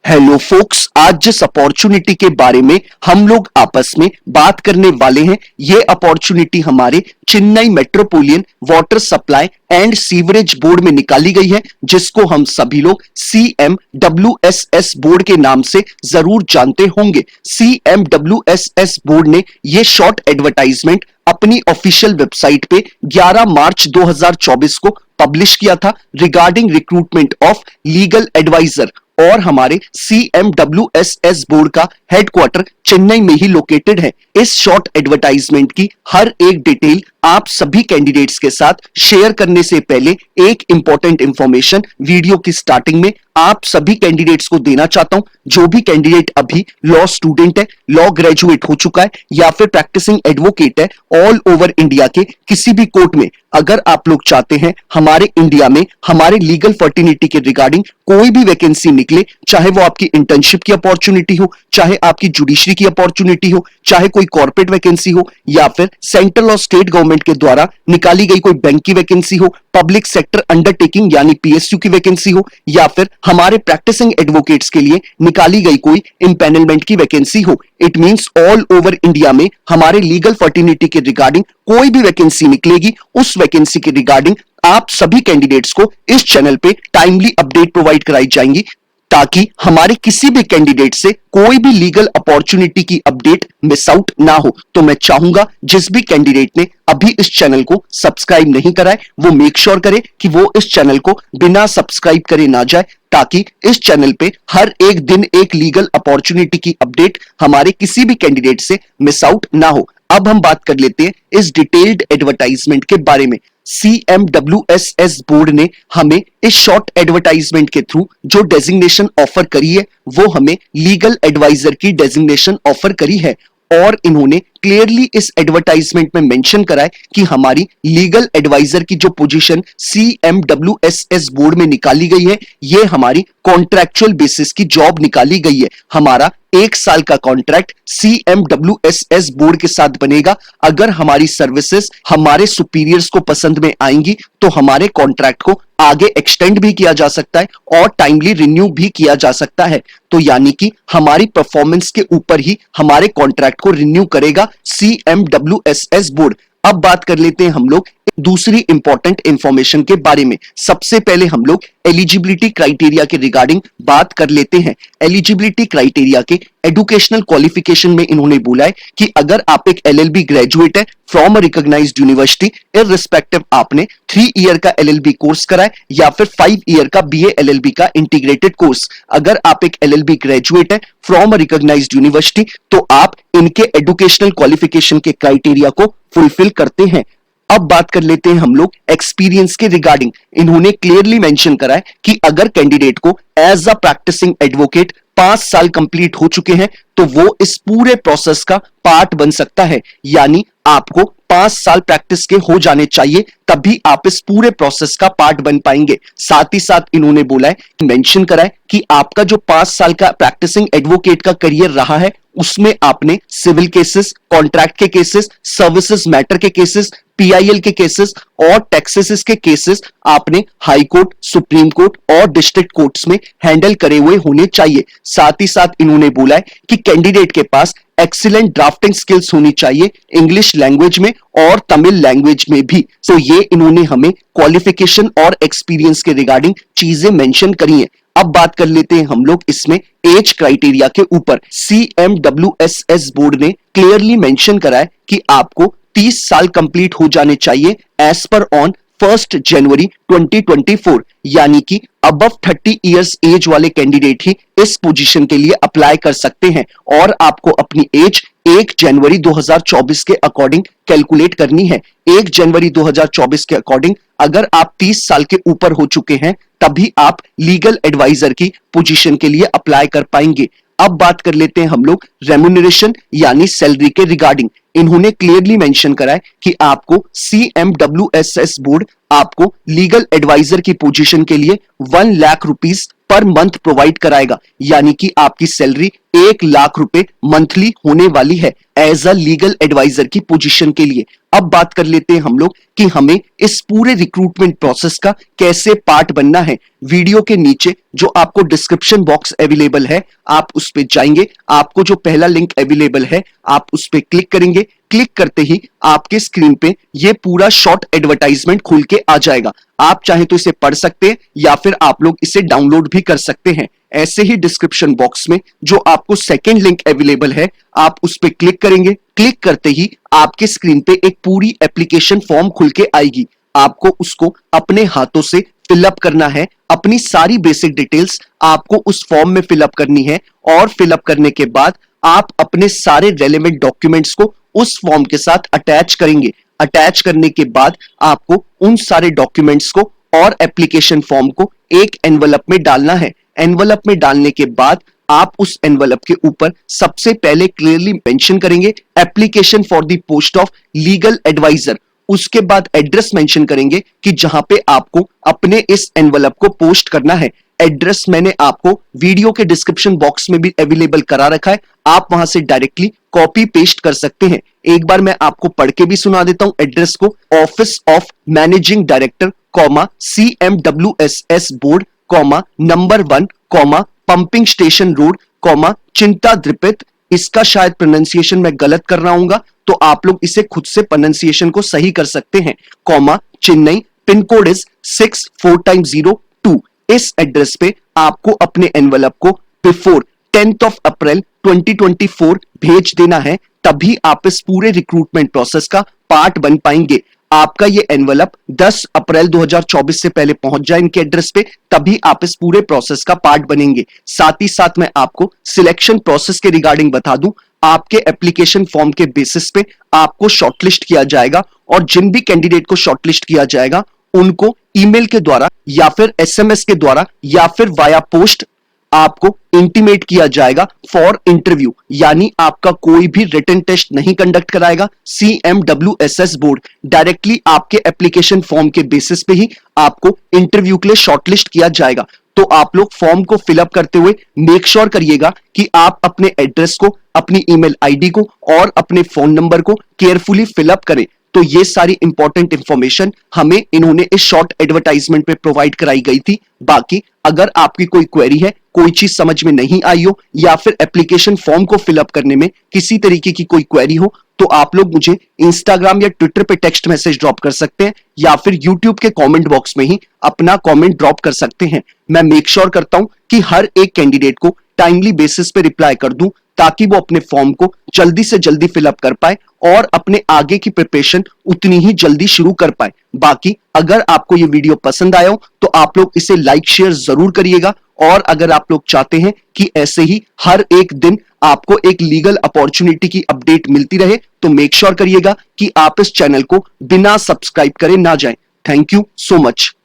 Hello focus, आज जिस opportunity के बारे में हम लोग आपस में बात करने वाले हैं, ये अपॉर्चुनिटी हमारे Chennai metropolitan water supply and sewerage board में निकाली गई है, जिसको हम सभी लोग CMWSS बोर्ड के नाम से जरूर जानते होंगे। CMWSS बोर्ड ने ये शॉर्ट एडवर्टाइजमेंट अपनी ऑफिशियल वेबसाइट पे 11 मार्च 2024 को पब्लिश किया था regarding recruitment of legal adviser. और हमारे CMWSS बोर्ड का हेडक्वार्टर चेन्नई में ही लोकेटेड है। इस शॉर्ट एडवर्टाइजमेंट की हर एक डिटेल आप सभी कैंडिडेट्स के साथ शेयर करने से पहले एक इंपॉर्टेंट इंफॉर्मेशन वीडियो की स्टार्टिंग में आप सभी कैंडिडेट्स को देना चाहता हूं। जो भी कैंडिडेट अभी लॉ स्टूडेंट है, लॉ ग्रेजुएट हो चुका है या फिर प्रैक्टिसिंग एडवोकेट है, ऑल ओवर इंडिया के किसी भी कोर्ट में अगर आप लोग चाहते हैं हमारे इंडिया में हमारे लीगल फर्टिनिटी के रिगार्डिंग कोई भी वैकेंसी निकले, चाहे वो आपकी इंटर्नशिप की अपॉर्चुनिटी हो, चाहे आपकी जुडिशरी की अपॉर्चुनिटी हो, चाहे कोई कॉर्पोरेट वैकेंसी हो, या फिर सेंट्रल और स्टेट गवर्नमेंट के द्वारा निकाली गई कोई बैंक की वैकेंसी हो, पब्लिक सेक्टर अंडरटेकिंग यानी PSU की वैकेंसी हो, या फिर हमारे प्रैक्टिसिंग एडवोकेट्स के लिए निकाली गई कोई इंपैनलमेंट की वैकेंसी हो, it means all over India में हमारे लीगल फर्टिनिटी के रिगार्डिंग कोई भी वैकेंसी निकलेगी, उस वैकेंसी के रिगार्डिंग आप सभी कैंडिडेट्स को इस चैनल पे टाइमली अपडेट प्रोवाइड कराई जाएंगी, ताकि हमारे किसी भी कैंडिडेट से कोई भी लीगल अपॉर्चुनिटी की अपडेट मिस आउट ना हो। तो मैं चाहूंगा जिस भी कैंडिडेट ने अभी इस चैनल को सब्सक्राइब नहीं करा है, वो मेक श्योर करे कि वो इस चैनल को बिना सब्सक्राइब करे ना जाए, ताकि इस चैनल पे हर एक दिन एक लीगल अपॉर्चुनिटी की अपडेट हमारे किसी भी कैंडिडेट से मिस आउट ना हो। अब हम बात कर लेते हैं इस डिटेल्ड एडवर्टाइजमेंट के बारे में। CMWSS बोर्ड ने हमें इस शॉर्ट एडवर्टाइजमेंट के थ्रू जो डेजिग्नेशन ऑफर करी है, वो हमें लीगल एडवाइजर की डेजिग्नेशन ऑफर करी है। और इन्होंने क्लियरली इस एडवर्टाइजमेंट में मेंशन करा है कि हमारी लीगल एडवाइजर की जो पोजीशन CMWSS बोर्ड में निकाली गई है, ये हमारी कॉन्ट्रैक्चुअल बेसिस की जॉब निकाली गई है। हमारा 1 साल का कॉन्ट्रैक्ट CMWSS बोर्ड के साथ बनेगा। अगर हमारी सर्विसेज हमारे सुपीरियर्स को पसंद में आएंगी तो हमारे कॉन्ट्रैक्ट को आगे एक्सटेंड भी किया जा सकता है और टाइमली रिन्यू भी किया जा सकता है। तो यानी कि हमारी परफॉर्मेंस के ऊपर ही हमारे कॉन्ट्रैक्ट को रिन्यू करेगा CMWSS बोर्ड। अब बात कर लेते हैं हम लोग दूसरी इंपॉर्टेंट इंफॉर्मेशन के बारे में। सबसे पहले हम लोग एलिजिबिलिटी क्राइटेरिया के रिगार्डिंग बात कर लेते हैं। एलिजिबिलिटी क्राइटेरिया के एजुकेशनल क्वालिफिकेशन में इन्होंने बोला है कि अगर आप एक LLB ग्रेजुएट है from a recognized university, irrespective आपने 3 ईयर का LLB कोर्स करा है या फिर 5 ईयर का BA LLB का इंटीग्रेटेड कोर्स, अगर आप एक LLB ग्रेजुएट है फ्रॉम अ रिकॉग्नाइज्ड यूनिवर्सिटी तो आप इनके एजुकेशनल क्वालिफिकेशन के क्राइटेरिया को फुलफिल करते हैं। अब बात कर लेते हैं हम लोग एक्सपीरियंस के रिगार्डिंग। इन्होंने क्लियरली मेंशन करा है कि अगर कैंडिडेट को एज अ प्रैक्टिसिंग एडवोकेट 5 साल कंप्लीट हो चुके हैं तो वो इस पूरे प्रोसेस का पार्ट बन सकता है। यानी आपको 5 साल प्रैक्टिस के हो जाने चाहिए, तभी आप इस पूरे प्रोसेस का पार्ट बन पाएंगे। साथ ही साथ इन्होंने बोला है, मेंशन करा है कि आपका जो 5 साल का प्रैक्टिसिंग एडवोकेट का करियर रहा है, उसमें आपने सिविल केसेस, कॉन्ट्रैक्ट के केसेस, सर्विसेज मैटर के केसेस, PIL के केसेस और टैक्सेस के केसेस आपने हाई कोर्ट, सुप्रीम कोर्ट और डिस्ट्रिक्ट कोर्ट्स में हैंडल करे हुए होने चाहिए। साथ ही साथ इन्होंने बोला है कि कैंडिडेट के पास एक्सीलेंट ड्राफ्टिंग स्किल्स होनी चाहिए इंग्लिश लैंग्वेज में और तमिल लैंग्वेज में भी। तो ये इन्होंने हमें क्वालिफिकेशन और एक्सपीरियंस के रिगार्डिंग चीजें मेंशन करी हैं। अब बात कर लेते हैं हम लोग इसमें एज क्राइटेरिया के ऊपर। CMWSS बोर्ड ने क्लियरली मेंशन करा है कि आपको 30 साल कंप्लीट हो जाने चाहिए एज पर ऑन 1 जनवरी 2024, यानी कि अबव 30 इयर्स एज वाले कैंडिडेट ही इस पोजीशन के लिए अप्लाई कर सकते हैं। और आपको अपनी एज 1 जनवरी 2024 के अकॉर्डिंग कैलकुलेट करनी है। 1 जनवरी 2024 के अकॉर्डिंग अगर आप 30 साल के ऊपर हो चुके हैं तभी आप लीगल एडवाइजर की पोजीशन के लिए अप्लाई कर पाएंगे। अब बात कर लेते हैं हम लोग रेम्यूनरेशन यानी सैलरी के रिगार्डिंग। इन्होंने क्लियरली मेंशन करा है कि आपको CMWSS बोर्ड आपको लीगल एडवाइजर की पोजीशन के लिए 1 lakh rupees per month provide कराएगा, यानी कि आपकी सैलरी 1 लाख रुपए मंथली होने वाली है एज अ लीगल एडवाइजर की पोजीशन के लिए। अब बात कर लेते हैं हम लोग कि हमें इस पूरे रिक्रूटमेंट प्रोसेस का कैसे पार्ट बनना है। वीडियो के नीचे जो आपको डिस्क्रिप्शन बॉक्स अवेलेबल है, आप उस पे जाएंगे, आपको जो पहला लिंक अवेलेबल है आप उस पे क्लिक करेंगे। क्लिक करते ही आपके स्क्रीन पे ये पूरा शॉर्ट एडवर्टाइजमेंट खुल के आ जाएगा। आप चाहे तो इसे पढ़ सकते हैं या फिर आप लोग इसे डाउनलोड भी कर सकते हैं। ऐसे ही डिस्क्रिप्शन बॉक्स में जो आपको सेकंड लिंक अवेलेबल है, आप उस पे क्लिक करेंगे। क्लिक करते ही आपके स्क्रीन पे एक पूरी एप्लीकेशन फॉर्म खुल के आएगी। आपको उसको अपने हाथों से फिलअप करना है। अपनी सारी बेसिक डिटेल्स आपको उस फॉर्म में फिलअप करनी है और फिलअप करने के बाद आप अपने सारे रेलेवेंट डॉक्यूमेंट्स को उस फॉर्म के साथ अटैच करेंगे। अटैच करने के बाद आपको उन सारे डॉक्यूमेंट्स को और एप्लीकेशन फॉर्म को एक एनवलप में डालना है। एनवलप में डालने के बाद आप उस एनवलप के ऊपर सबसे पहले क्लियरली मेंशन करेंगे application for the post of legal adviser. उसके बाद एड्रेस मेंशन करेंगे कि जहां पे आपको अपने इस एनवलप को पोस्ट करना है। एड्रेस मैंने आपको वीडियो के डिस्क्रिप्शन बॉक्स में भी अवेलेबल करा रखा है, आप वहां से डायरेक्टली कॉपी पेस्ट कर सकते हैं। एक बार मैं आपको पढ़ के भी सुना देता हूं एड्रेस को। Office of managing director, CMWSS board, number 1, pumping station road, चिंता द्रिपित। इसका शायद प्रोनाउंसिएशन मैं गलत कर रहा हूंगा, तो आप लोग इसे खुद से प्रोनाउंसिएशन को सही कर सकते हैं। Chennai, pin code is 6402। इस एड्रेस पे आपको अपने एनवलप को बिफोर 10th of अप्रैल 2024 भेज देना है, तभी आप इस पूरे रिक्रूटमेंट प्रोसेस का पार्ट बन पाएंगे। आपका ये एनवलप 10 अप्रैल 2024 से पहले पहुंच जाए इनके एड्रेस पे, तभी आप इस पूरे प्रोसेस का पार्ट बनेंगे। साथ ही साथ मैं आपको सिलेक्शन प्रोसेस के रिगार्डिंग बता दूं, आपके एप्लीकेशन फॉर्म के बेसिस पे आपको शॉर्टलिस्ट किया जाएगा और जिन भी कैंडिडेट को शॉर्टलिस्ट किया जाएगा उनको ईमेल के द्वारा या फिर SMS के द्वारा या फिर वाया पोस्ट आपको इंटीमेट किया जाएगा फॉर इंटरव्यू। यानी आपका कोई भी रिटन टेस्ट नहीं कंडक्ट कराएगा CMWSS बोर्ड, डायरेक्टली आपके एप्लीकेशन फॉर्म के बेसिस पे ही आपको इंटरव्यू के लिए शॉर्टलिस्ट किया जाएगा। तो आप लोग फॉर्म को फिलअप करते हुए मेक श्योर करिएगा कि आप अपने एड्रेस को, अपनी ईमेल आईडी को और अपने फोन नंबर को केयरफुली फिलअप करें। तो ये सारी इंपॉर्टेंट इंफॉर्मेशन हमें इन्होंने इस शॉर्ट एडवर्टाइजमेंट पे प्रोवाइड कराई गई थी। बाकी अगर आपकी कोई क्वेरी है, कोई चीज समझ में नहीं आई हो या फिर एप्लीकेशन फॉर्म को फिलअप करने में किसी तरीके की कोई क्वेरी हो, तो आप लोग मुझे इंस्टाग्राम या ट्विटर पे टेक्स्ट मैसेज ड्रॉप कर सकते हैं या फिर यूट्यूब के कमेंट बॉक्स में ही अपना कमेंट ड्रॉप कर सकते हैं। मैं मेक श्योर करता हूं कि हर एक कैंडिडेट को टाइमली बेसिस पे रिप्लाई कर दूं, ताकि वो अपने फॉर्म को जल्दी से जल्दी फिलअप कर पाए और अपने आगे की प्रिपरेशन उतनी ही जल्दी शुरू कर पाए। बाकी अगर आपको ये वीडियो पसंद आया हो तो आप लोग इसे लाइक शेयर जरूर करिएगा, और अगर आप लोग चाहते हैं कि ऐसे ही हर एक दिन आपको एक लीगल अपॉर्चुनिटी की अपडेट मिलती रहे, तो मेक श्योर करिएगा कि आप इस चैनल को बिना सब्सक्राइब करे ना जाएं। Thank you so much.